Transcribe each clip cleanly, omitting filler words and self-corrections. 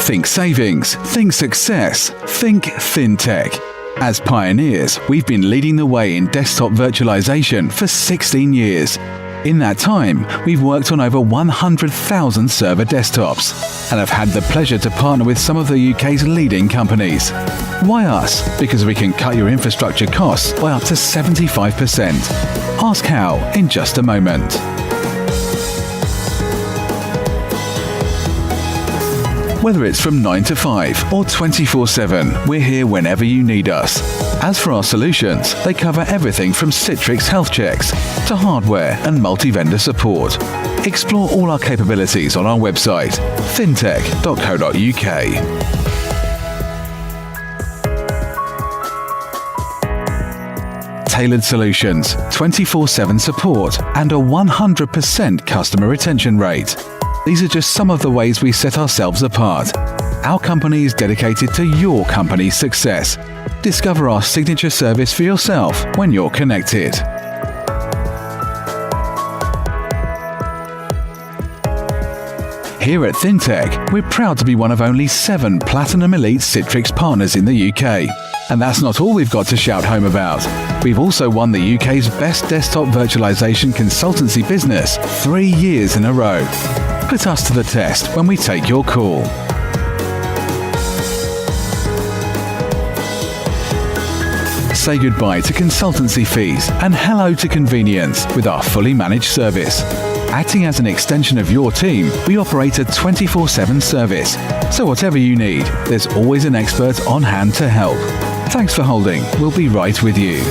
Think savings, think success, think Thintech. As pioneers, we've been leading the way in desktop virtualization for 16 years. In that time, we've worked on over 100,000 server desktops and have had the pleasure to partner with some of the UK's leading companies. Why us? Because we can cut your infrastructure costs by up to 75%. Ask how in just a moment. Whether it's from 9 to 5 or 24/7, we're here whenever you need us. As for our solutions, they cover everything from Citrix health checks to hardware and multi-vendor support. Explore all our capabilities on our website, thintech.co.uk. Tailored solutions, 24/7 support, and a 100% customer retention rate. These are just some of the ways we set ourselves apart. Our company is dedicated to your company's success. Discover our signature service for yourself when you're connected. Here at Thintech, we're proud to be one of only 7 Platinum Elite Citrix partners in the UK. And that's not all we've got to shout home about. We've also won the UK's Best Desktop Virtualization Consultancy Business 3 years in a row. Put us to the test when we take your call. Say goodbye to consultancy fees and hello to convenience with our fully managed service. Acting as an extension of your team, we operate a 24/7 service. So whatever you need, there's always an expert on hand to help. Thanks for holding. We'll be right with you.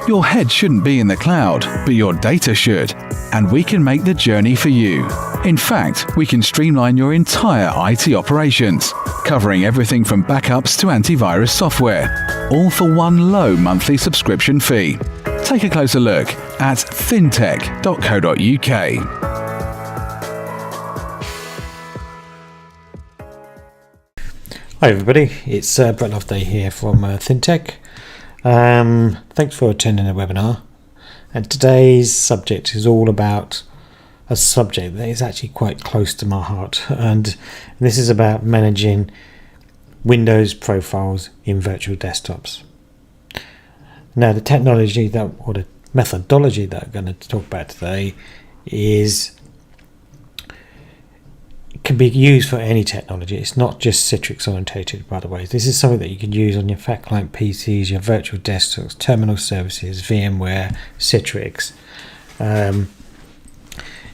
Your head shouldn't be in the cloud, but your data should, and we can make the journey for you. In fact, we can streamline your entire IT operations, covering everything from backups to antivirus software, all for one low monthly subscription fee. Take a closer look at thintech.co.uk. Hi everybody, it's Brett Loveday here from Thintech. Thanks for attending the webinar, and today's subject is all about a subject that is actually quite close to my heart, and this is about managing Windows profiles in virtual desktops. Now the technology that, or the methodology that I'm going to talk about today can be used for any technology. It's not just Citrix orientated, by the way. This is something that you can use on your fat client PCs, your virtual desktops, terminal services, VMware, Citrix. And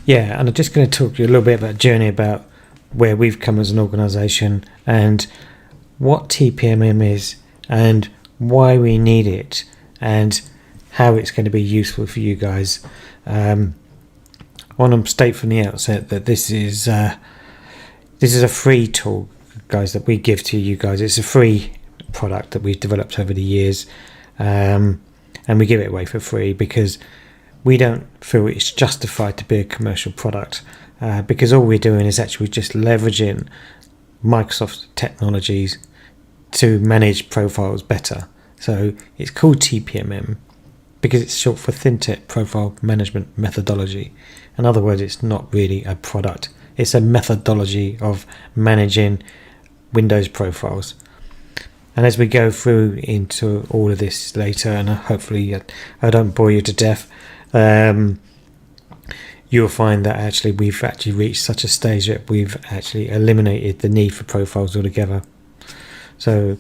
I'm just going to talk to you a little bit about a journey about where we've come as an organization and what TPMM is and why we need it and how it's going to be useful for you guys. I want to state from the outset that this is a free tool, guys, that we give to you guys. It's a free product that we've developed over the years, and we give it away for free because we don't feel it's justified to be a commercial product, because all we're doing is actually just leveraging Microsoft technologies to manage profiles better. So it's called TPMM because it's short for Thintech Profile Management Methodology. In other words, it's not really a product. It's a methodology of managing Windows profiles. And as we go through into all of this later, and hopefully I don't bore you to death, you'll find that actually we've actually reached such a stage that we've actually eliminated the need for profiles altogether. So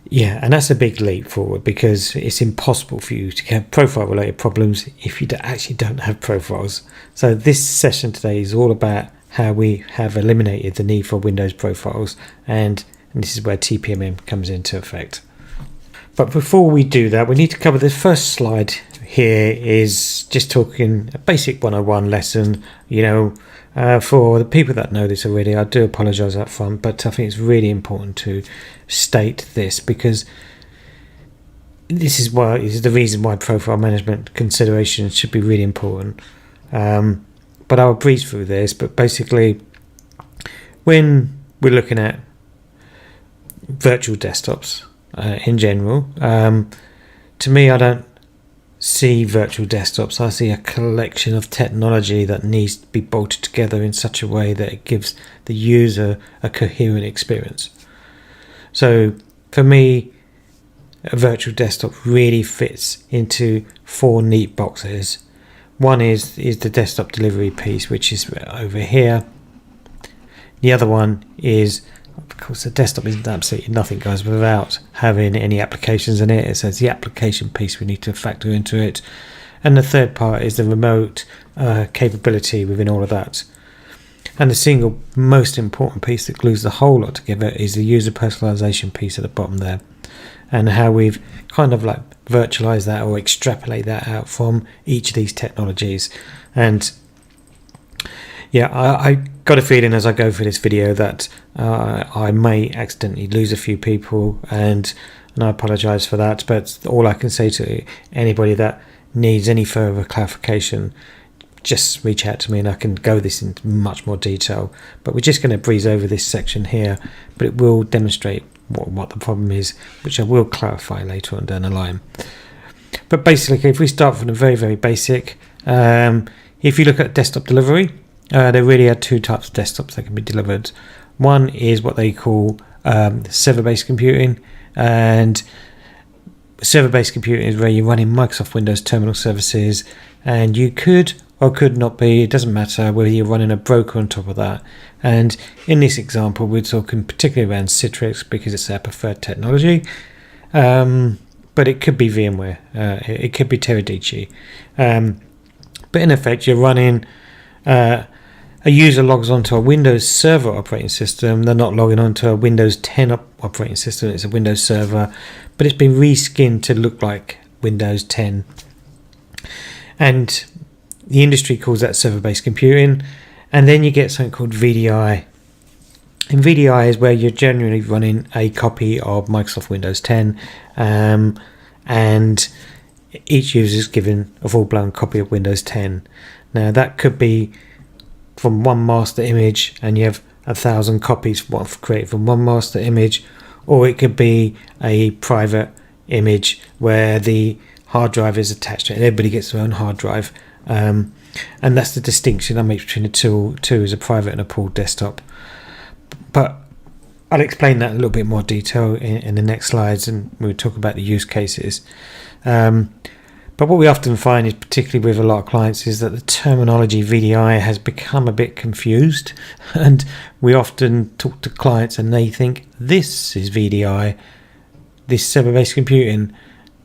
yeah, and that's a big leap forward because it's impossible for you to have profile related problems if you actually don't have profiles. So this session today is all about how we have eliminated the need for Windows profiles, and this is where TPMM comes into effect. But before we do that, we need to cover the first slide. Here is just talking a basic 101 lesson. For the people that know this already, I do apologise up front, but I think it's really important to state this because this is the reason why profile management considerations should be really important. But I'll breeze through this. But basically, when we're looking at virtual desktops in general, to me, I don't see virtual desktops. I see a collection of technology that needs to be bolted together in such a way that it gives the user a coherent experience. So for me, a virtual desktop really fits into 4 neat boxes. One is the desktop delivery piece, which is over here. The other one is, of course, the desktop is absolutely nothing, guys, without having any applications in it. It says the application piece we need to factor into it. And the third part is the remote capability within all of that. And the single most important piece that glues the whole lot together is the user personalization piece at the bottom there, and how we've kind of like virtualize that or extrapolate that out from each of these technologies. And yeah, I got a feeling as I go through this video that I may accidentally lose a few people, and I apologize for that, but all I can say to anybody that needs any further clarification, just reach out to me and I can go this into much more detail. But we're just going to breeze over this section here, but it will demonstrate what the problem is, which I will clarify later on down the line. But basically, if we start from the very, very basic, if you look at desktop delivery, there really are 2 types of desktops that can be delivered. One is what they call server-based computing, and server-based computing is where you're running Microsoft Windows terminal services, and you could or could not be, it doesn't matter whether you're running a broker on top of that. And in this example, we're talking particularly around Citrix because it's our preferred technology, but it could be VMware, it could be Teradata. But in effect, you're running a user logs onto a Windows Server operating system. They're not logging onto a Windows 10 operating system. It's a Windows Server, but it's been reskinned to look like Windows 10. And the industry calls that server-based computing. And then you get something called VDI. And VDI is where you're generally running a copy of Microsoft Windows 10, and each user is given a full-blown copy of Windows 10. Now that could be from one master image, and you have 1,000 copies created from one master image, or it could be a private image where the hard drive is attached to it. Everybody gets their own hard drive, and that's the distinction I make between the two is a private and a pooled desktop. But I'll explain that in a little bit more detail in the next slides, and we'll talk about the use cases. But what we often find is, particularly with a lot of clients, is that the terminology VDI has become a bit confused, and we often talk to clients and they think this is VDI, this server-based computing,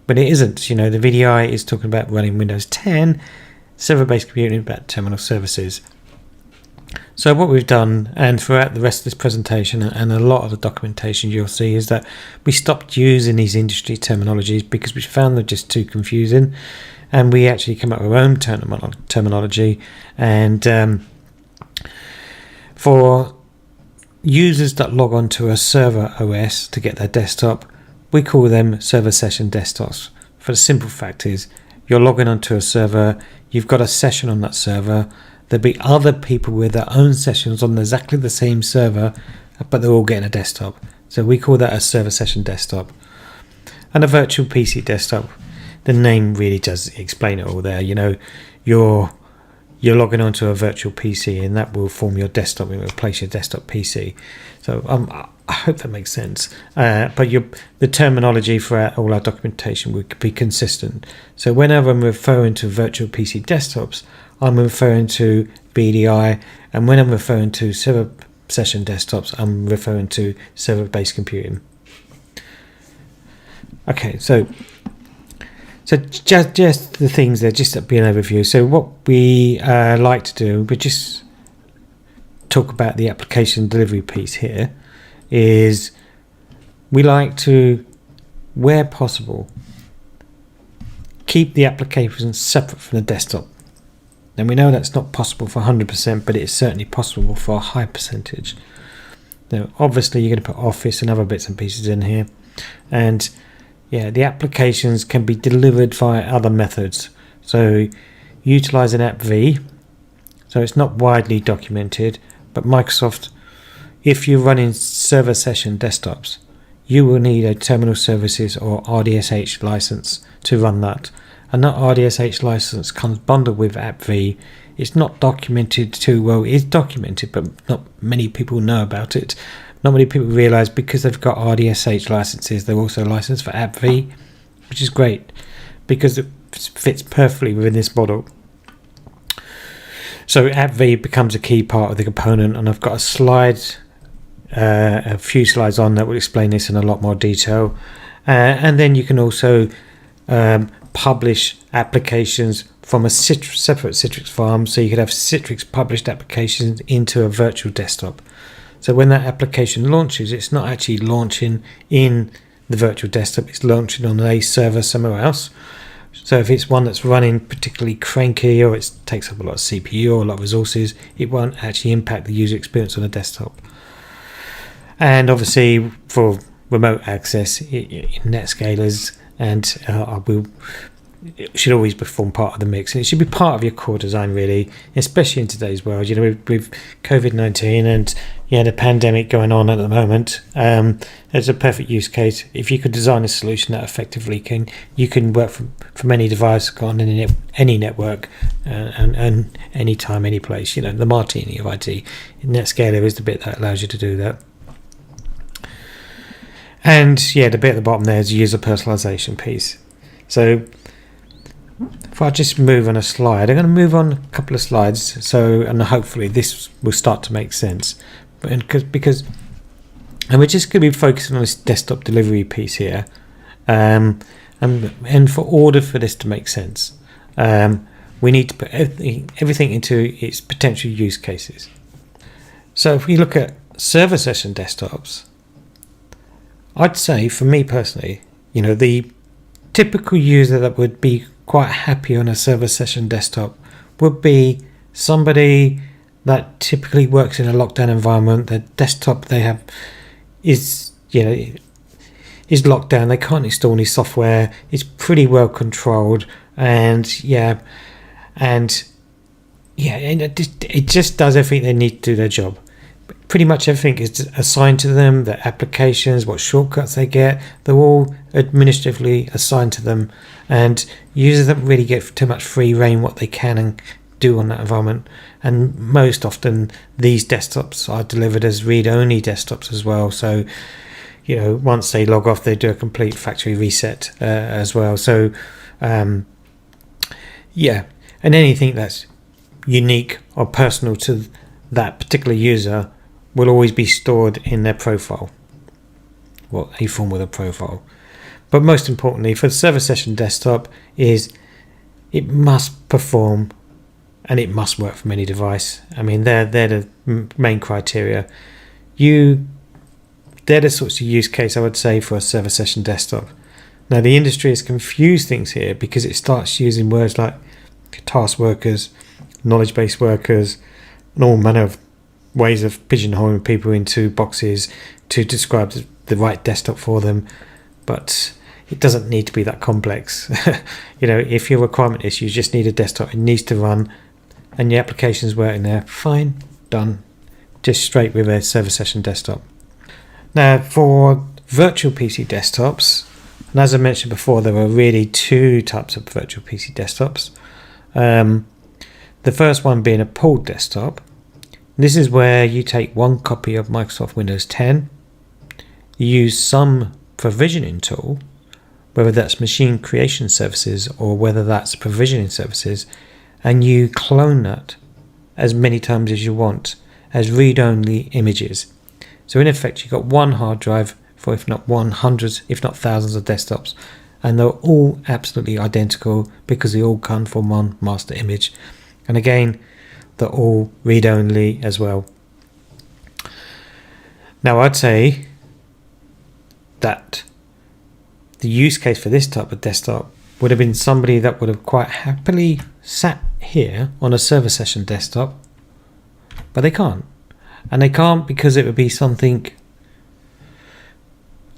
but it isn't. You know, the VDI is talking about running Windows 10, server-based computing about terminal services. So what we've done, and throughout the rest of this presentation and a lot of the documentation you'll see, is that we stopped using these industry terminologies because we found them just too confusing, and we actually came up with our own terminology. And for users that log onto a server OS to get their desktop, we call them server session desktops. For the simple fact is, you're logging onto a server, you've got a session on that server. There'll be other people with their own sessions on exactly the same server, but they're all getting a desktop. So we call that a server session desktop. And a virtual PC desktop, the name really does explain it all there. You know, you're logging onto a virtual PC, and that will form your desktop. It will replace your desktop PC. So I hope that makes sense. But the terminology for all our documentation would be consistent. So whenever I'm referring to virtual PC desktops, I'm referring to VDI, and when I'm referring to server session desktops, I'm referring to server-based computing. Okay, so just the things there, just to be an overview. So what we like to do, we just talk about the application delivery piece here, is we like to, where possible, keep the applications separate from the desktop. And we know that's not possible for 100%, but it's certainly possible for a high percentage. Now, obviously, you're going to put Office and other bits and pieces in here. And yeah, the applications can be delivered via other methods. So utilizing AppV. So it's not widely documented, but Microsoft, if you're running server session desktops, you will need a terminal services or RDSH license to run that. and that RDSH license comes bundled with AppV. It's not documented too well. It is documented, but not many people know about it. Not many people realise because they've got RDSH licenses, they're also licensed for AppV, which is great because it fits perfectly within this model. So AppV becomes a key part of the component, and I've got a few slides on that will explain this in a lot more detail. And then you can also publish applications from a separate Citrix farm, so you could have Citrix published applications into a virtual desktop. So when that application launches, it's not actually launching in the virtual desktop, it's launching on a server somewhere else. So if it's one that's running particularly cranky, or it takes up a lot of CPU or a lot of resources, it won't actually impact the user experience on the desktop. And obviously for remote access, NetScalers and it should always form part of the mix, and it should be part of your core design, really, especially in today's world. With COVID-19 and the pandemic going on at the moment, it's a perfect use case. If you could design a solution that effectively you can work from any device on any network and anytime, any place. The martini of IT. NetScaler is the bit that allows you to do that. And the bit at the bottom there is the user personalization piece. So if I just move on a slide, I'm going to move on a couple of slides, and hopefully this will start to make sense. And we're just going to be focusing on this desktop delivery piece here, and for order for this to make sense, we need to put everything into its potential use cases. So if we look at server session desktops, I'd say for me personally, the typical user that would be quite happy on a server session desktop would be somebody that typically works in a lockdown environment. The desktop they have is locked down. They can't install any software. It's pretty well controlled, and it just does everything they need to do their job. Pretty much everything is assigned to them. Their applications, what shortcuts they get, they're all administratively assigned to them, and users don't really get too much free reign what they can and do on that environment. And most often these desktops are delivered as read-only desktops as well, so once they log off, they do a complete factory reset as well. So and anything that's unique or personal to that particular user will always be stored in their profile, a form with a profile. But most importantly, for the server session desktop, is it must perform and it must work from any device. I mean, they're the main criteria. They're the sorts of use case I would say for a server session desktop. Now, the industry has confused things here because it starts using words like task workers, knowledge-based workers, and all manner of ways of pigeonholing people into boxes to describe the right desktop for them. But it doesn't need to be that complex. If your requirement is you just need a desktop, it needs to run, and your application's working there, fine, done. Just straight with a server session desktop. Now, for virtual PC desktops, and as I mentioned before, there are really two types of virtual PC desktops. The first one being a pooled desktop. This is where you take one copy of Microsoft Windows 10, you use some provisioning tool, whether that's machine creation services or whether that's provisioning services, and you clone that as many times as you want as read-only images. So in effect, you've got one hard drive for if not hundreds, if not thousands of desktops, and they're all absolutely identical because they all come from one master image. And again, they're all read-only as well. Now, I'd say that the use case for this type of desktop would have been somebody that would have quite happily sat here on a server session desktop, but they can't. And they can't because it would be something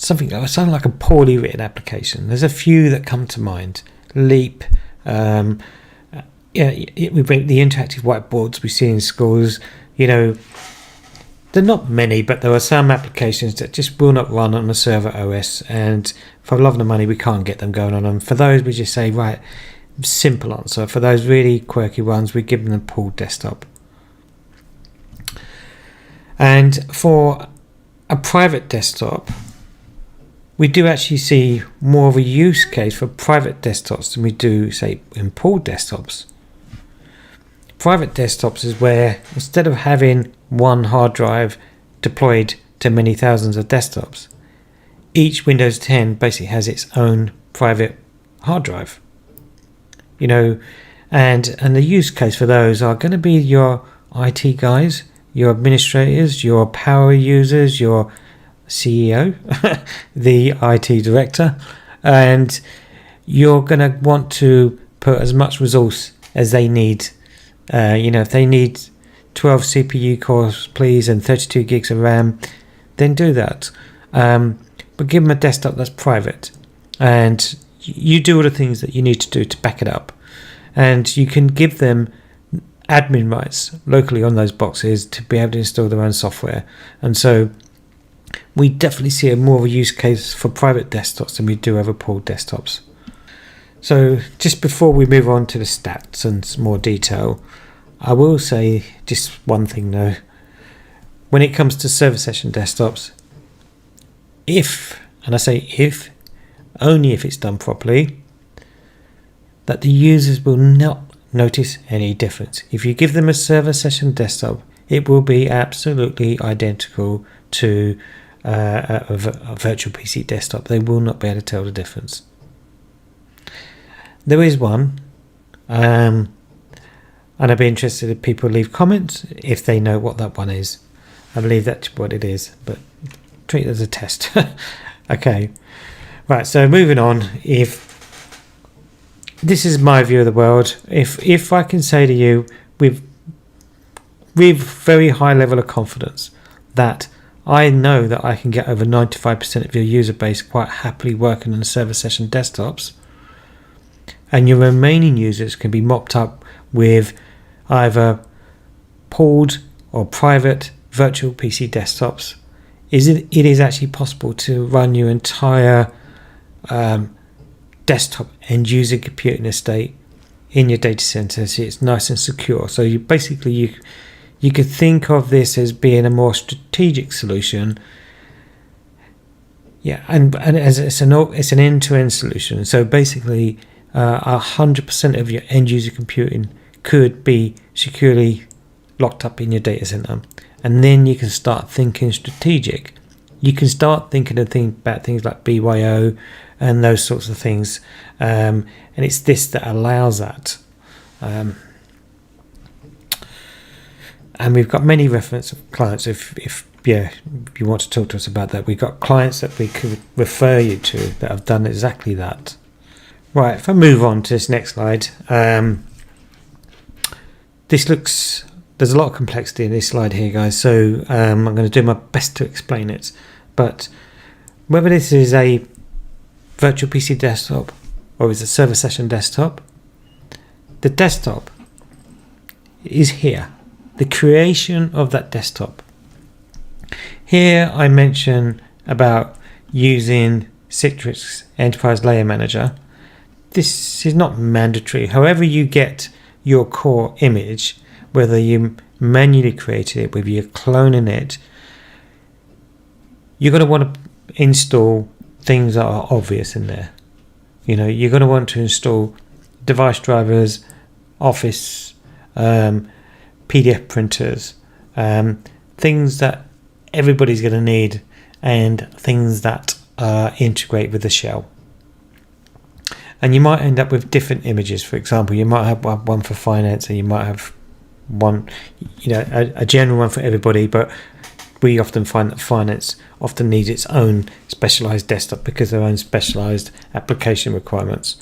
that would sound like a poorly written application. There's a few that come to mind. Leap, the interactive whiteboards we see in schools, they're not many, but there are some applications that just will not run on a server OS, and for love of the money, we can't get them going on them. For those, we just say, right, simple answer. For those really quirky ones, we give them a pooled desktop. And for a private desktop, we do actually see more of a use case for private desktops than we do, say, in pooled desktops. Private desktops is where, instead of having one hard drive deployed to many thousands of desktops, each Windows 10 basically has its own private hard drive. And the use case for those are going to be your IT guys, your administrators, your power users, your CEO, the IT director, and you're going to want to put as much resource as they need. If they need 12 CPU cores, please, and 32 gigs of RAM, then do that. But give them a desktop that's private, and you do all the things that you need to do to back it up. And you can give them admin rights locally on those boxes to be able to install their own software. And so we definitely see a more of a use case for private desktops than we do over pooled desktops. So just before we move on to the stats and some more detail, I will say just one thing though. When it comes to server session desktops, and I say if, only if it's done properly, that the users will not notice any difference. If you give them a server session desktop, it will be absolutely identical to a virtual PC desktop. They will not be able to tell the difference. There is one, and I'd be interested if people leave comments if they know what that one is. I believe that's what it is, but treat it as a test. Okay, right, so moving on. If this is my view of the world, if I can say to you with very high level of confidence that I know that I can get over 95% of your user base quite happily working on server session desktops, and your remaining users can be mopped up with either pooled or private virtual PC desktops, it is actually possible to run your entire desktop end user computing estate in your data center, so it's nice and secure. So you could think of this as being a more strategic solution. Yeah, and as it's an end-to-end solution. So basically, 100% of your end user computing could be securely locked up in your data center, and then you can start thinking strategic. You can start thinking about things like BYO and those sorts of things, and it's this that allows that. And we've got many reference clients. If you want to talk to us about that, we've got clients that we could refer you to that have done exactly that. Right, if I move on to this next slide, there's a lot of complexity in this slide here, guys, so I'm going to do my best to explain it. But whether this is a virtual PC desktop or is a server session desktop, the desktop is here. The creation of that desktop. Here I mention about using Citrix Enterprise Layer Manager. This is not mandatory. However you get your core image, whether you manually created it, whether you're cloning it, you're going to want to install things that are obvious in there. You're going to want to install device drivers, Office, PDF printers, things that everybody's going to need, and things that integrate with the shell. And you might end up with different images. For example, you might have one for finance, and you might have one, a general one for everybody, but we often find that finance often needs its own specialized desktop because of their own specialized application requirements.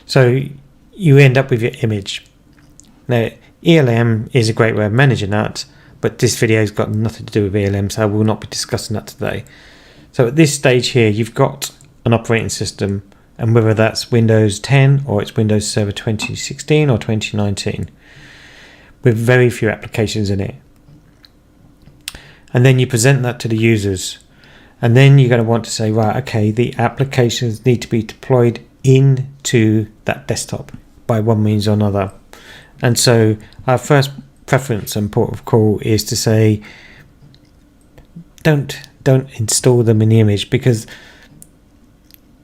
So you end up with your image. Now, ELM is a great way of managing that, but this video's got nothing to do with ELM, so I will not be discussing that today. So at this stage here, you've got an operating system, and whether that's Windows 10 or it's Windows Server 2016 or 2019, with very few applications in it. And then you present that to the users, and then you're going to want to say, right, okay, the applications need to be deployed into that desktop, by one means or another. And so our first preference and port of call is to say, don't install them in the image, because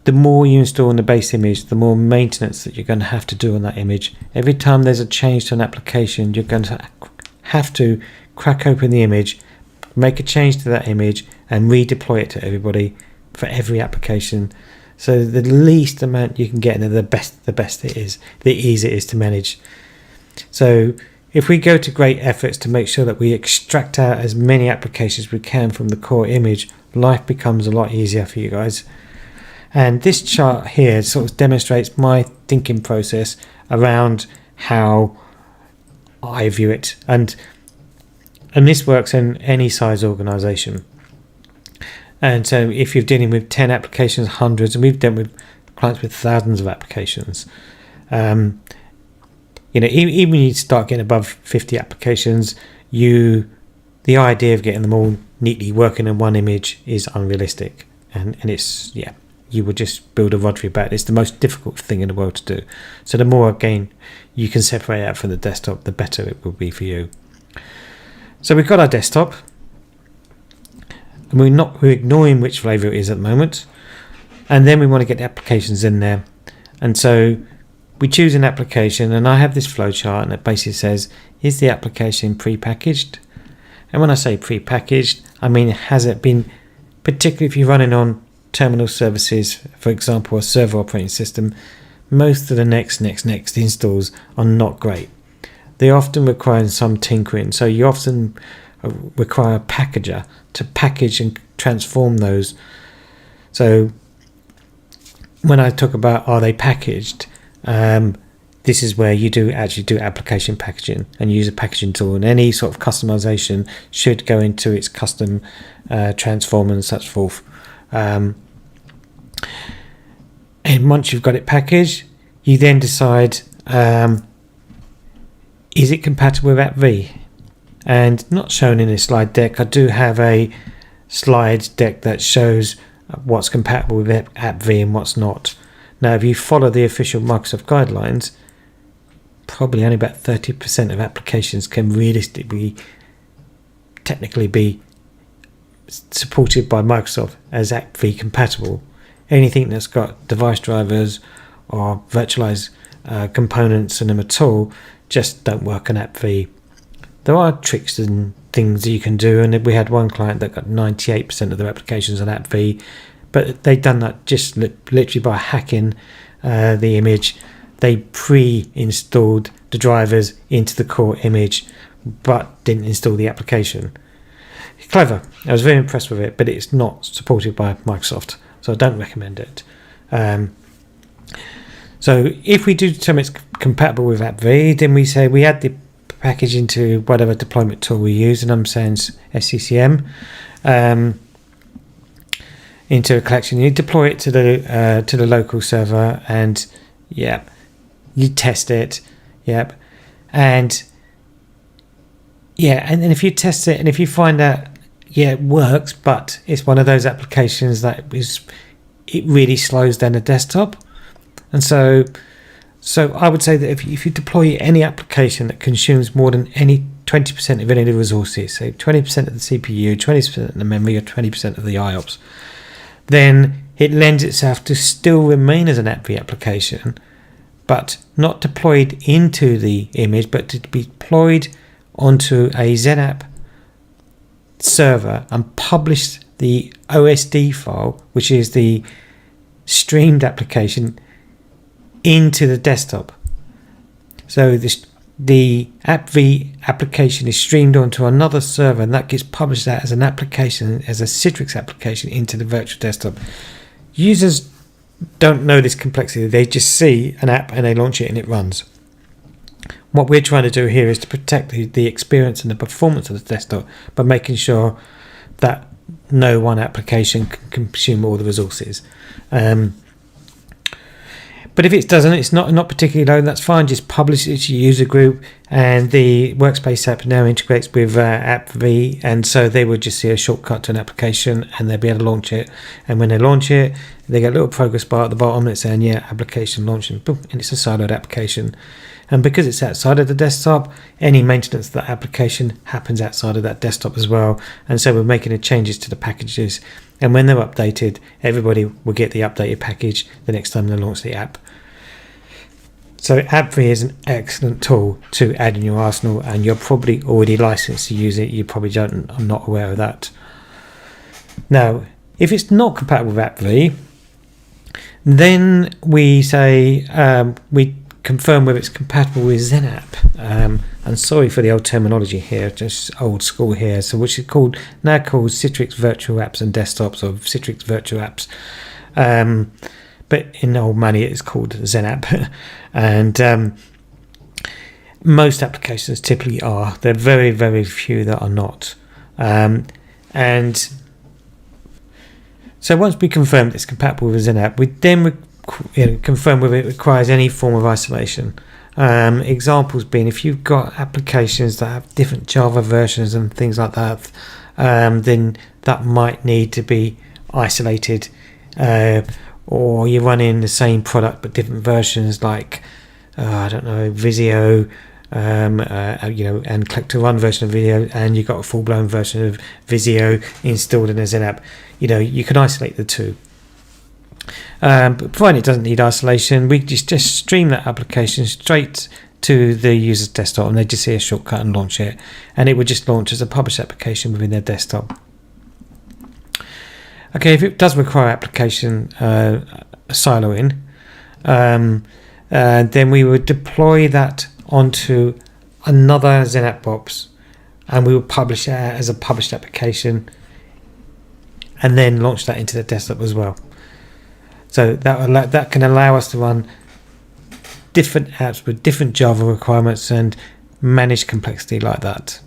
the more you install in the base image, the more maintenance that you're going to have to do on that image. Every time there's a change to an application, you're going to have to crack open the image, make a change to that image, and redeploy it to everybody for every application. So the least amount you can get, and the best it is, the easier it is to manage. So if we go to great efforts to make sure that we extract out as many applications as we can from the core image, life becomes a lot easier for you guys. And this chart here sort of demonstrates my thinking process around how I view it. And this works in any size organization. And so if you're dealing with 10 applications, hundreds, and we've dealt with clients with thousands of applications, even when you start getting above 50 applications, the idea of getting them all neatly working in one image is unrealistic. And it's, you would just build a rod for your back. It's the most difficult thing in the world to do. So the more, again, you can separate out from the desktop, the better it will be for you. So we've got our desktop, and we're ignoring which flavor it is at the moment. And then we want to get the applications in there. And so we choose an application, and I have this flowchart, and it basically says, is the application pre-packaged? And when I say pre-packaged, I mean, has it been, particularly if you're running on terminal services, for example, a server operating system, most of the next installs are not great. They often require some tinkering. So you often require a packager to package and transform those. So when I talk about are they packaged, this is where you do application packaging and use a packaging tool, and any sort of customization should go into its custom transform and such forth. And once you've got it packaged, you then decide, is it compatible with AppV? And not shown in this slide deck, I do have a slide deck that shows what's compatible with AppV and what's not. Now, if you follow the official Microsoft guidelines, probably only about 30% of applications can realistically, technically be supported by Microsoft as AppV compatible. Anything that's got device drivers or virtualized components in them at all just don't work on AppV. There are tricks and things that you can do, and we had one client that got 98% of their applications on AppV, but they'd done that just literally by hacking the image. They pre-installed the drivers into the core image, but didn't install the application. Clever. I was very impressed with it, but it's not supported by Microsoft, so I don't recommend it. So if we do determine it's compatible with AppV, then we say we add the package into whatever deployment tool we use, and I'm saying SCCM, into a collection. You deploy it to the local server, and you test it, and then if you test it and if you find out it works, but it's one of those applications that it really slows down the desktop. And so I would say that if you deploy any application that consumes more than 20% of any of the resources, so 20% of the CPU, 20% of the memory, or 20% of the IOPS, then it lends itself to still remain as an AppV application, but not deployed into the image, but to be deployed onto a ZApp server and publish the OSD file, which is the streamed application, into the desktop. So the AppV application is streamed onto another server, and that gets published out as an application, as a Citrix application, into the virtual desktop. Users don't know this complexity. They just see an app and they launch it and it runs. What we're trying to do here is to protect the experience and the performance of the desktop by making sure that no one application can consume all the resources. But if it doesn't, it's not particularly low, that's fine. Just publish it to your user group, and the Workspace app now integrates with AppV, and so they would just see a shortcut to an application and they'll be able to launch it. And when they launch it, they get a little progress bar at the bottom that's saying, yeah, application launching, boom, and it's a siloed application. And because it's outside of the desktop, any maintenance of that application happens outside of that desktop as well. And so we're making the changes to the packages, and when they're updated, everybody will get the updated package the next time they launch the app. So AppV is an excellent tool to add in your arsenal, and you're probably already licensed to use it. You probably don't. I'm not aware of that. Now, if it's not compatible with AppV, then we say we confirm whether it's compatible with XenApp. And sorry for the old terminology here, just old school here. So which is now called Citrix Virtual Apps and Desktops, or Citrix Virtual Apps. But in old money, it's called XenApp. And most applications typically are. There are very, very few that are not. And so once we confirm it's compatible with XenApp, we then confirm whether it requires any form of isolation. Examples being, if you've got applications that have different Java versions and things like that, then that might need to be isolated. Or you're running the same product but different versions, like I don't know, Visio, and click to run version of Visio, and you've got a full-blown version of Visio installed in a XenApp. You can isolate the two. But provided it doesn't need isolation, we just stream that application straight to the user's desktop, and they just see a shortcut and launch it, and it would just launch as a published application within their desktop. Okay, if it does require application siloing, then we would deploy that onto another XenApp box, and we would publish it as a published application, and then launch that into the desktop as well. So that can allow us to run different apps with different Java requirements and manage complexity like that.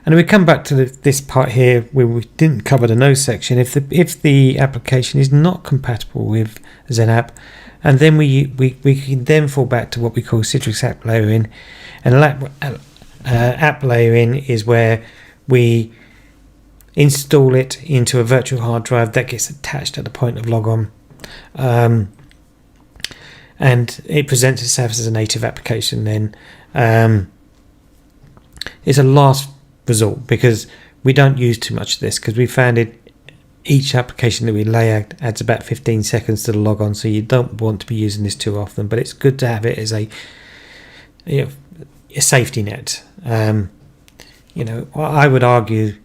And we come back to this part here where we didn't cover the no section. If the application is not compatible with XenApp, and then we can then fall back to what we call Citrix app layering. And app layering is where we install it into a virtual hard drive that gets attached at the point of logon, and it presents itself as a native application. Then it's a last result, because we don't use too much of this, because we found each application that we lay out adds about 15 seconds to the logon, so you don't want to be using this too often, but it's good to have it as a safety net. I would argue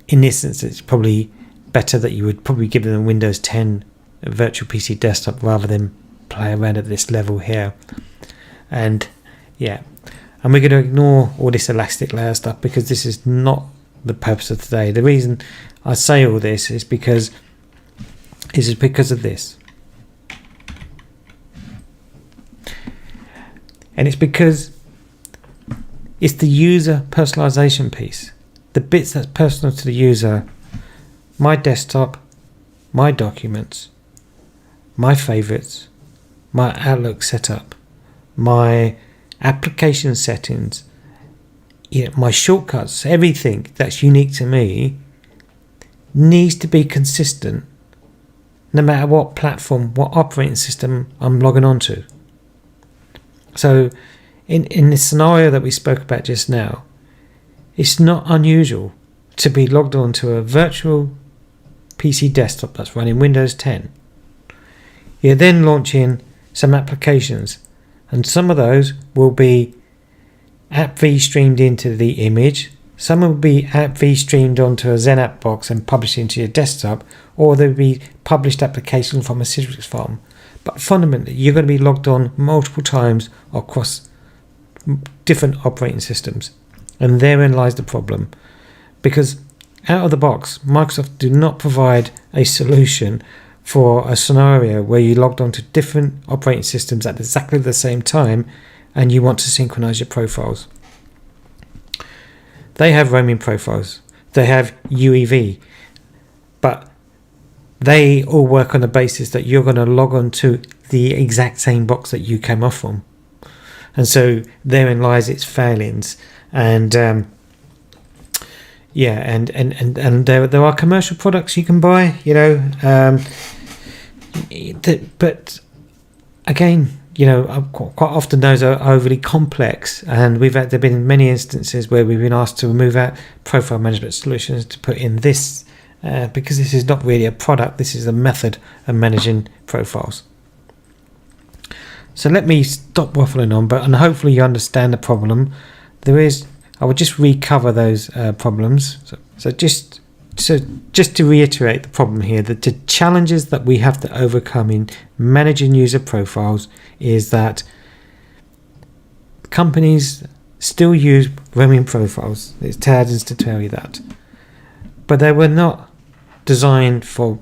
in this instance it's probably better that you would probably give them a Windows 10 virtual PC desktop rather than play around at this level here. And we're going to ignore all this elastic layer stuff, because this is not the purpose of today. The reason I say all this is because of this. And it's because it's the user personalization piece. The bits that's personal to the user: my desktop, my documents, my favorites, my Outlook setup, my application settings, my shortcuts, everything that's unique to me needs to be consistent no matter what platform, what operating system I'm logging on to. So in the scenario that we spoke about just now, it's not unusual to be logged on to a virtual PC desktop that's running Windows 10. You're then launching some applications, and some of those will be AppV streamed into the image, some will be AppV streamed onto a XenApp box and published into your desktop, or they'll be published application from a Citrix farm. But fundamentally, you're going to be logged on multiple times across different operating systems. And therein lies the problem. Because out of the box, Microsoft do not provide a solution for a scenario where you logged onto different operating systems at exactly the same time and you want to synchronize your profiles. They have roaming profiles. They have UEV. But they all work on the basis that you're going to log on to the exact same box that you came off from. And so therein lies its failings. And and there are commercial products you can buy, but again, quite often those are overly complex, and there've been many instances where we've been asked to remove out profile management solutions to put in this, because this is not really a product, this is a method of managing profiles. So let me stop waffling on, and hopefully you understand the problem. I will just recover those problems. So just to reiterate the problem here, that the challenges that we have to overcome in managing user profiles is that companies still use roaming profiles. It saddens to tell you that. But they were not designed for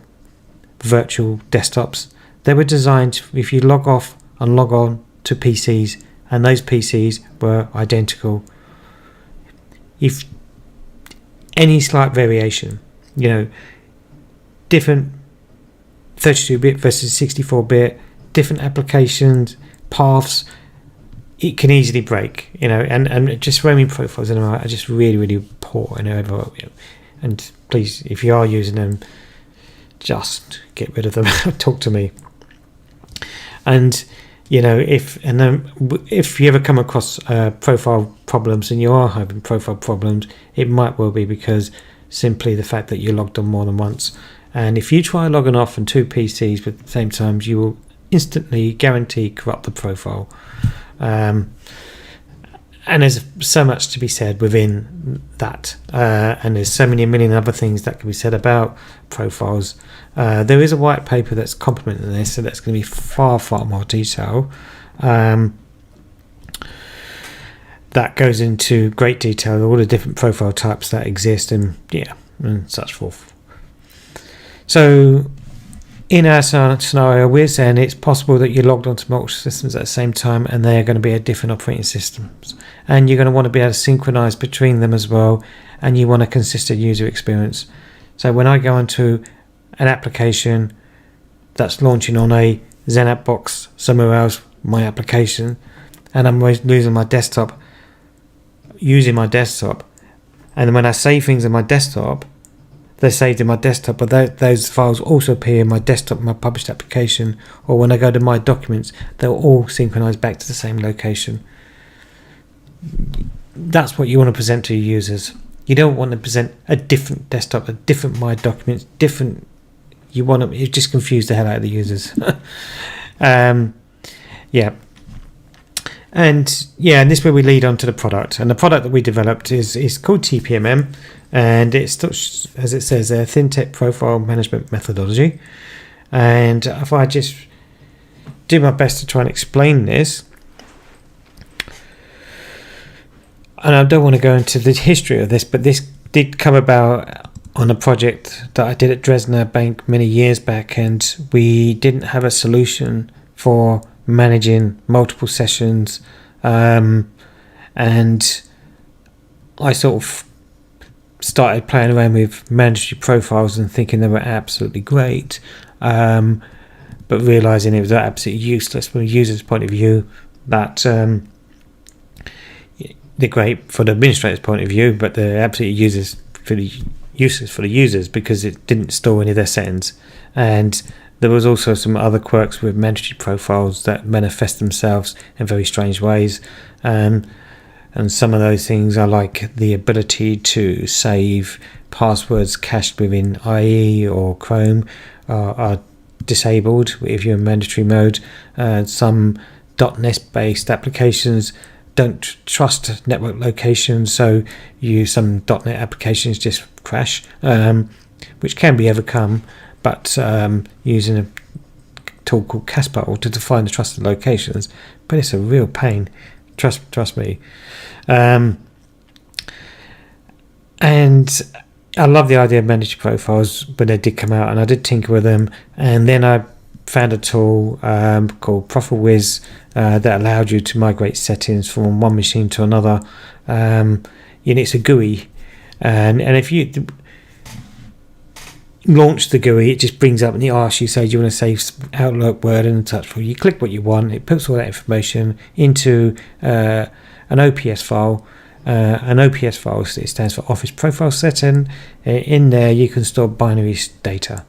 virtual desktops. They were designed if you log off and log on to PCs, and those PCs were identical. If any slight variation, different 32-bit versus 64-bit, different applications, paths, it can easily break, and just roaming profiles are just really, really poor, and please, if you are using them, just get rid of them. Talk to me. And if you ever come across profile problems and you are having profile problems, it might well be because simply the fact that you logged on more than once. And if you try logging off on two PCs at the same time, you will instantly guarantee corrupt the profile. And there's so much to be said within that, and there's so many million other things that can be said about profiles. There is a white paper that's complementing this, so that's going to be far, far more detail. That goes into great detail, all the different profile types that exist, and such forth. So in our scenario, we're saying it's possible that you're logged onto multiple systems at the same time, and they're going to be at different operating systems, and you're going to want to be able to synchronize between them as well, and you want a consistent user experience. So when I go into an application that's launching on a Zen app box somewhere else, my application, and I'm using my desktop, and then when I save things in my desktop, they're saved in my desktop, but those files also appear in my desktop, my published application, or when I go to my documents, they'll all synchronize back to the same location. That's what you want to present to your users. You don't want to present a different desktop, a different my documents, different. You just confuse the hell out of the users. And this is where we lead on to the product. And the product that we developed is called TPMM, and it's, as it says there, Thintech Profile Management Methodology. And if I just do my best to try and explain this, and I don't want to go into the history of this, but this did come about on a project that I did at Dresdner Bank many years back, and we didn't have a solution for managing multiple sessions, and I sort of started playing around with mandatory profiles and thinking they were absolutely great, but realizing it was absolutely useless from a user's point of view. That they're great for the administrator's point of view, but they're absolutely useless for the users because it didn't store any of their settings. And there was also some other quirks with mandatory profiles that manifest themselves in very strange ways. And some of those things are like the ability to save passwords cached within IE or Chrome are disabled if you're in mandatory mode. Some .NET based applications don't trust network locations, so some .NET applications just crash, which can be overcome, but using a tool called Casper to define the trusted locations, but it's a real pain. Trust me. And I love the idea of mandatory profiles when they did come out, and I did tinker with them, and then I found a tool called ProfilWiz that allowed you to migrate settings from one machine to another. And it's a GUI, and if you launch the GUI, it just brings up and it asks you, say, do you want to save Outlook, Word and Touch File? You click what you want, it puts all that information into an OPS file. An OPS file, it stands for Office Profile Setting. In there you can store binary data,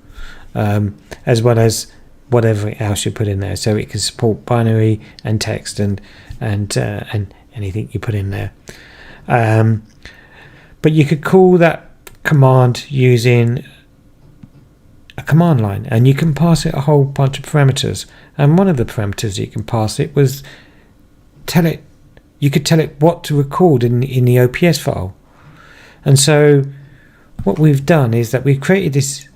as well as whatever else you put in there. So it can support binary and text and anything you put in there. But you could call that command using a command line, and you can pass it a whole bunch of parameters. And one of the parameters you can pass it was you could tell it what to record in the OPS file. And so what we've done is that we've created this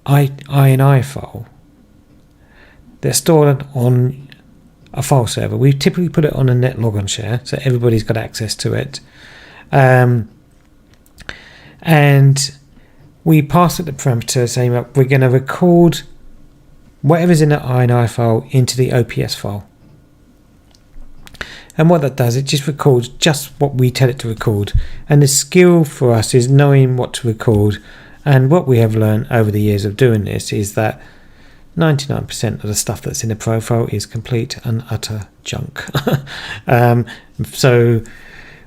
INI file that's stored on a file server. We typically put it on a net logon share, so everybody's got access to it. And we pass it the parameter saying that we're going to record whatever's in the INI file into the OPS file. And what that does, it just records just what we tell it to record. And the skill for us is knowing what to record. And what we have learned over the years of doing this is that 99% of the stuff that's in the profile is complete and utter junk. So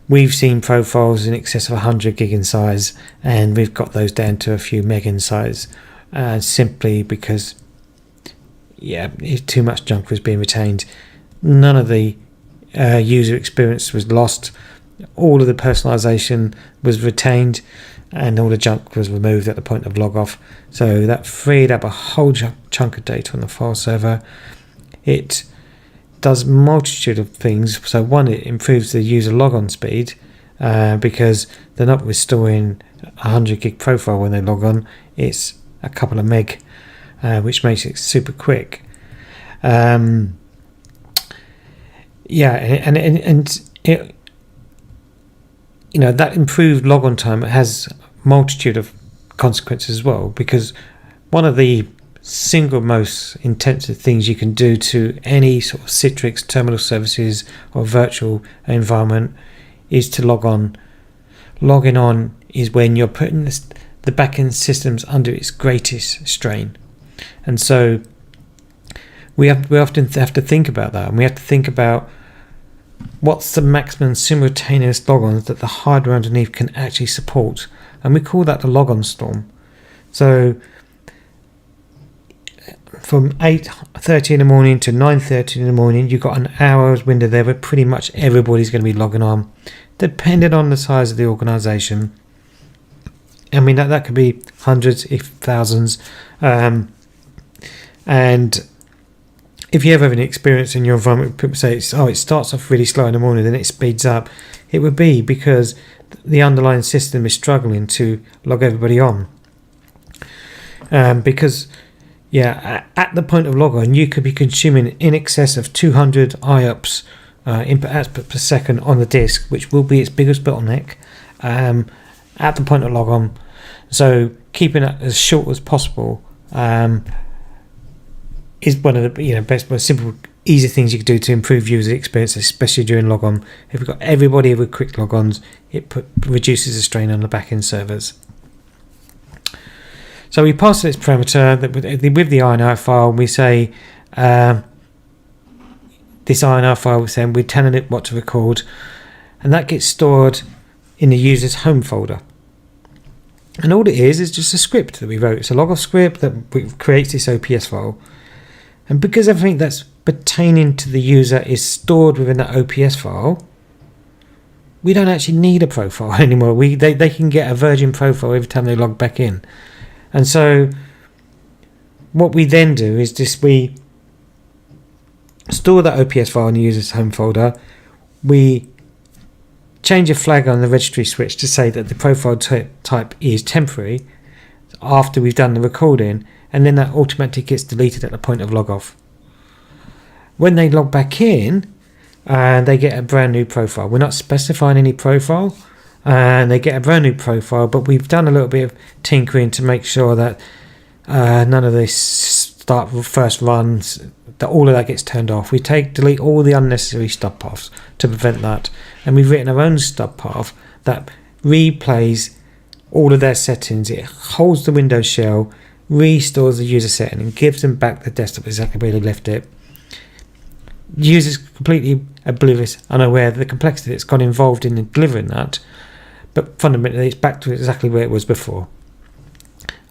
we've seen profiles in excess of 100 gig in size, and we've got those down to a few meg in size, simply because too much junk was being retained. None of the user experience was lost, all of the personalization was retained, and all the junk was removed at the point of log off. So that freed up a whole chunk of data on the file server. It does a multitude of things. So one, it improves the user logon speed, because they're not restoring a 100 gig profile when they log on, it's a couple of meg, which makes it super quick. And it, that improved logon time has a multitude of consequences as well, because one of the single most intensive things you can do to any sort of Citrix terminal services or virtual environment is to log on. Logging on is when you're putting the backend systems under its greatest strain, and so we often have to think about that, and we have to think about what's the maximum simultaneous logons that the hardware underneath can actually support, and we call that the logon storm. So from 8:30 in the morning to 9:30 in the morning, you've got an hour's window there where pretty much everybody's going to be logging on, depending on the size of the organization. I mean, that could be hundreds, if thousands. And if you ever have any experience in your environment, people say, it starts off really slow in the morning, then it speeds up. It would be because the underlying system is struggling to log everybody on. Because at the point of logon, you could be consuming in excess of 200 IOPS, input output per second on the disk, which will be its biggest bottleneck at the point of logon. So keeping it as short as possible is one of the best, most simple, easy things you can do to improve user experience, especially during logon. If we've got everybody with quick logons, it reduces the strain on the backend servers. So we pass this parameter that with the INR file, we say this INR file, we're telling it what to record, and that gets stored in the user's home folder. And all it is just a script that we wrote. It's a log-off script that creates this OPS file. And because everything that's pertaining to the user is stored within that OPS file, we don't actually need a profile anymore. They can get a virgin profile every time they log back in. And so what we then do is we store that OPS file in the user's home folder. We change a flag on the registry switch to say that the profile type is temporary after we've done the recording, and then that automatically gets deleted at the point of log off. When they log back in, they get a brand new profile. We're not specifying any profile, and they get a brand new profile, but we've done a little bit of tinkering to make sure that none of this first runs, that all of that gets turned off. We delete all the unnecessary stub paths to prevent that, and we've written our own stub path that replays all of their settings. It holds the Windows shell, restores the user setting, and gives them back the desktop exactly where they left it. The user's completely oblivious, unaware of the complexity that's got involved in delivering that, but fundamentally it's back to exactly where it was before.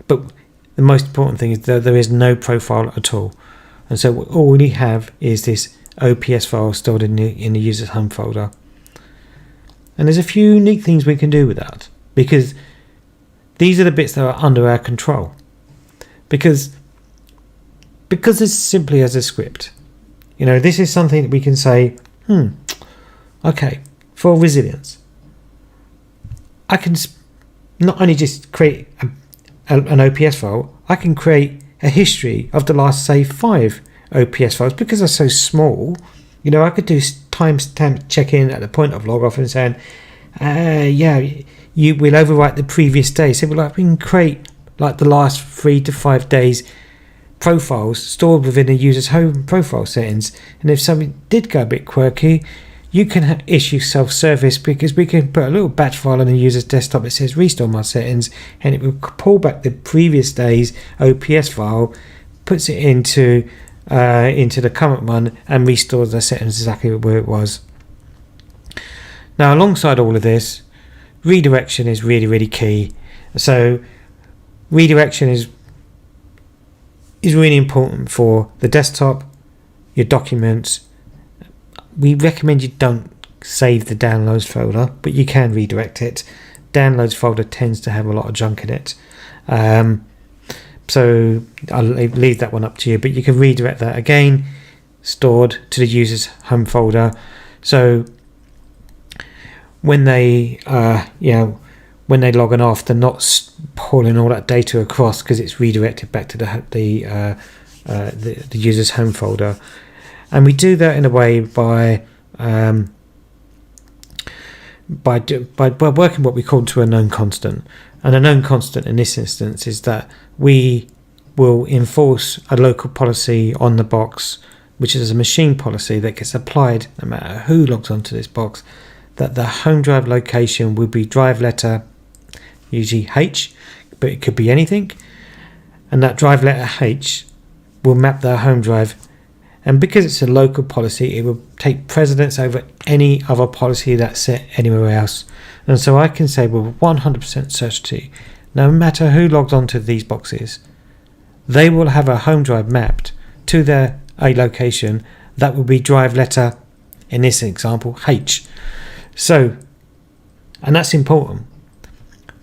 But the most important thing is that there is no profile at all, and so all we have is this OPS file stored in the user's home folder. And there's a few neat things we can do with that, because these are the bits that are under our control. Because it's simply as a script. This is something that we can say, okay, for resilience, I can not only just create an OPS file, I can create a history of the last, say, 5 OPS files. Because they're so small, I could do timestamp check-in at the point of log off and saying, you will overwrite the previous day. So we can create like the last 3 to 5 days profiles stored within a user's home profile settings. And if something did go a bit quirky, you can issue self-service, because we can put a little batch file on the user's desktop that says restore my settings, and it will pull back the previous day's OPS file, puts it into the current one, and restores the settings exactly where it was. Now, alongside all of this, redirection is really, really key. So redirection is really important for the desktop, your documents. We recommend you don't save the downloads folder, but you can redirect it. Downloads folder tends to have a lot of junk in it. So I'll leave that one up to you, but you can redirect that again, stored to the user's home folder. So when they when they log on off, they're not pulling all that data across, because it's redirected back to the user's home folder. And we do that in a way by working what we call to a known constant. And a known constant in this instance is that we will enforce a local policy on the box, which is a machine policy that gets applied no matter who logs onto this box, that the home drive location will be drive letter, usually H, but it could be anything, and that drive letter H will map their home drive. And because it's a local policy, it will take precedence over any other policy that's set anywhere else. And so I can say with 100% certainty, no matter who logs onto these boxes, they will have a home drive mapped to a location that will be drive letter, in this example, H. So, and that's important,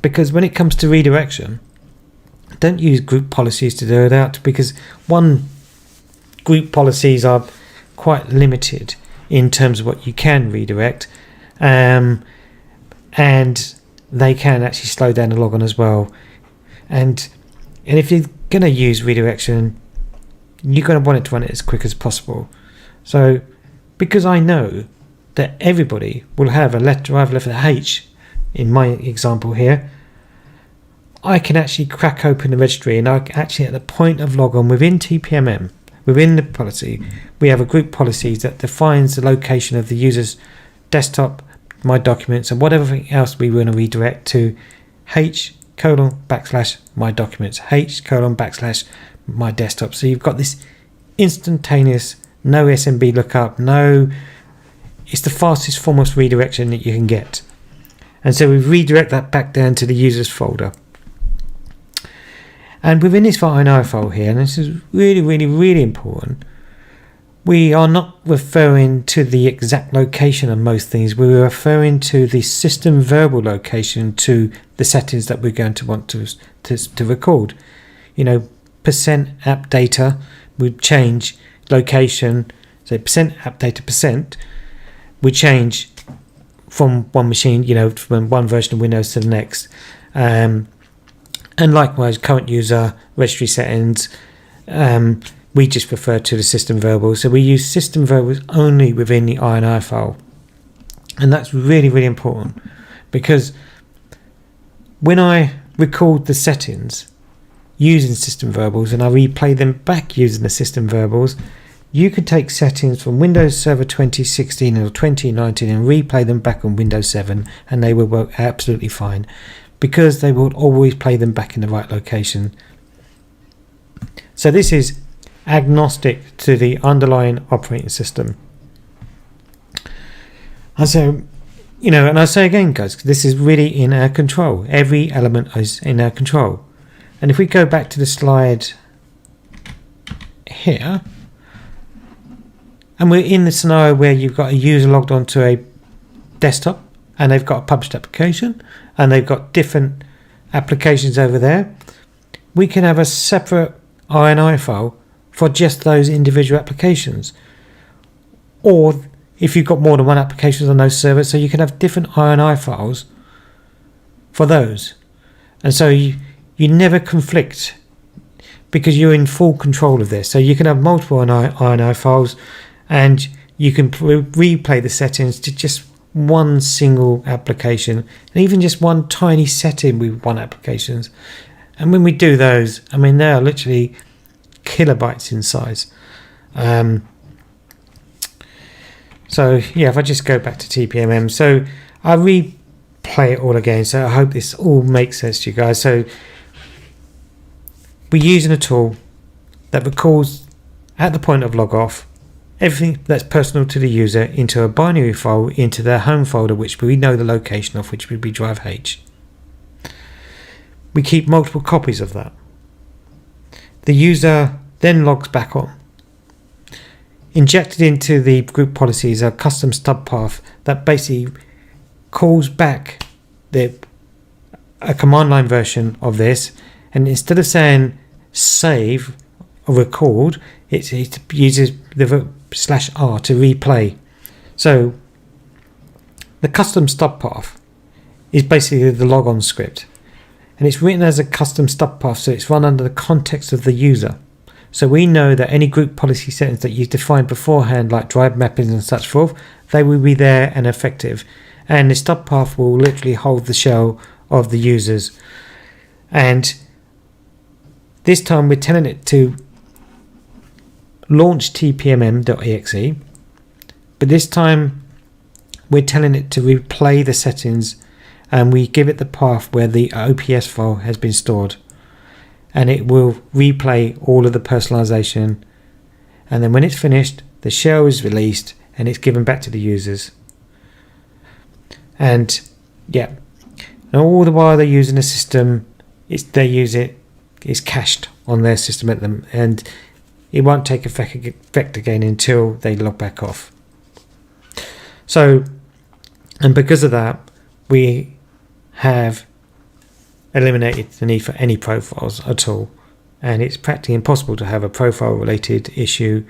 because when it comes to redirection, don't use group policies to do that, because group policies are quite limited in terms of what you can redirect, and they can actually slow down the logon as well. And if you're going to use redirection, you're going to want it to run it as quick as possible. So because I know that everybody will have a drive letter H in my example here, I can actually crack open the registry, and I actually, at the point of logon within TPMM, within the policy, we have a group policy that defines the location of the user's desktop, my documents, and whatever else we want to redirect to H:/my documents, H:/my desktop. So you've got this instantaneous, no SMB lookup, it's the fastest form of redirection that you can get. And so we redirect that back down to the user's folder. And within this INI file here, and this is really, really, really important, we are not referring to the exact location of most things. We're referring to the system variable location to the settings that we're going to want to record. Percent app data would change location. So %app data% would change from one machine, from one version of Windows to the next. And likewise, current user registry settings, we just refer to the system variables. So we use system variables only within the INI file. And that's really, really important, because when I record the settings using system variables and I replay them back using the system variables, you could take settings from Windows Server 2016 or 2019 and replay them back on Windows 7, and they will work absolutely fine. because they will always play them back in the right location. So this is agnostic to the underlying operating system. And so, and I say again, guys, this is really in our control. Every element is in our control. And if we go back to the slide here, and we're in the scenario where you've got a user logged onto a desktop and they've got a published application and they've got different applications over there, we can have a separate INI file for just those individual applications. Or if you've got more than one application on those servers, so you can have different INI files for those. And so you never conflict because you're in full control of this. So you can have multiple INI files and you can replay the settings to just one single application, and even just one tiny setting with one applications. And when we do those, I mean, they are literally kilobytes in size. So yeah, if I just go back to TPMM, so I replay it all again. So I hope this all makes sense to you guys. So we're using a tool that records at the point of log off everything that's personal to the user into a binary file into their home folder, which we know the location of, which would be drive H. We keep multiple copies of that. The user then logs back on. Injected into the group policies a custom stub path that basically calls back a command line version of this, and instead of saying save or record, it uses the /R to replay. So the custom stub path is basically the logon script, and it's written as a custom stub path, so it's run under the context of the user. So we know that any group policy settings that you defined beforehand, like drive mappings and such forth, they will be there and effective. And the stub path will literally hold the shell of the users. And this time we're telling it to launch tpmm.exe, but this time we're telling it to replay the settings, and we give it the path where the OPS file has been stored. And it will replay all of the personalization, and then when it's finished, the shell is released and it's given back to the users. And yeah, and all the while they're using the system, it's cached on their system at them, and it won't take effect again until they log back off. So, and because of that, we have eliminated the need for any profiles at all, and it's practically impossible to have a profile related issue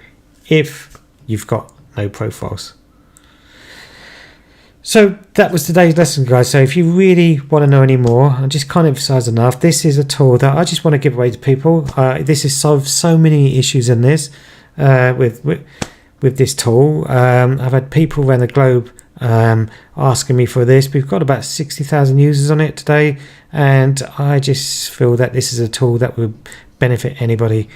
if you've got no profiles. So that was today's lesson, guys. So if you really want to know any more, I just can't emphasize enough, this is a tool that I just want to give away to people. This has solved so many issues in this with this tool. I've had people around the globe asking me for this. We've got about 60,000 users on it today, and I just feel that this is a tool that would benefit anybody.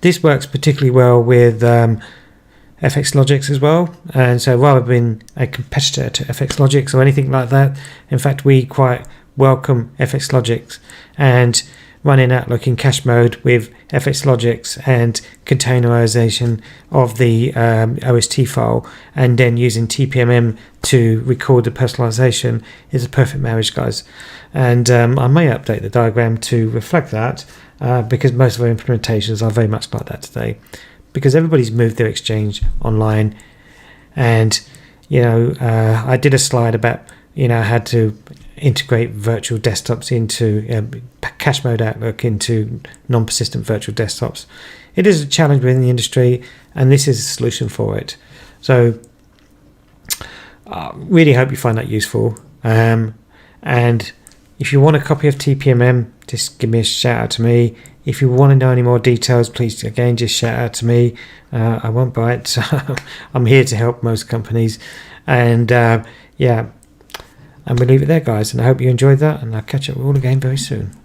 This works particularly well with FX Logics as well, and so rather than a competitor to FX Logics or anything like that, in fact we quite welcome FX Logics, and running Outlook in cache mode with FX Logics and containerization of the OST file, and then using TPMM to record the personalization is a perfect marriage, guys. And I may update the diagram to reflect that, because most of our implementations are very much like that today, because everybody's moved their Exchange online. And I did a slide about how to integrate virtual desktops into cache mode Outlook into non-persistent virtual desktops. It is a challenge within the industry, and this is a solution for it. So really hope you find that useful. And if you want a copy of TPMM, just give me a shout out to me. If you want to know any more details, please again just shout out to me. I won't bite. So I'm here to help most companies. And yeah, I'm going to leave it there, guys, and I hope you enjoyed that, and I'll catch up with you all again very soon.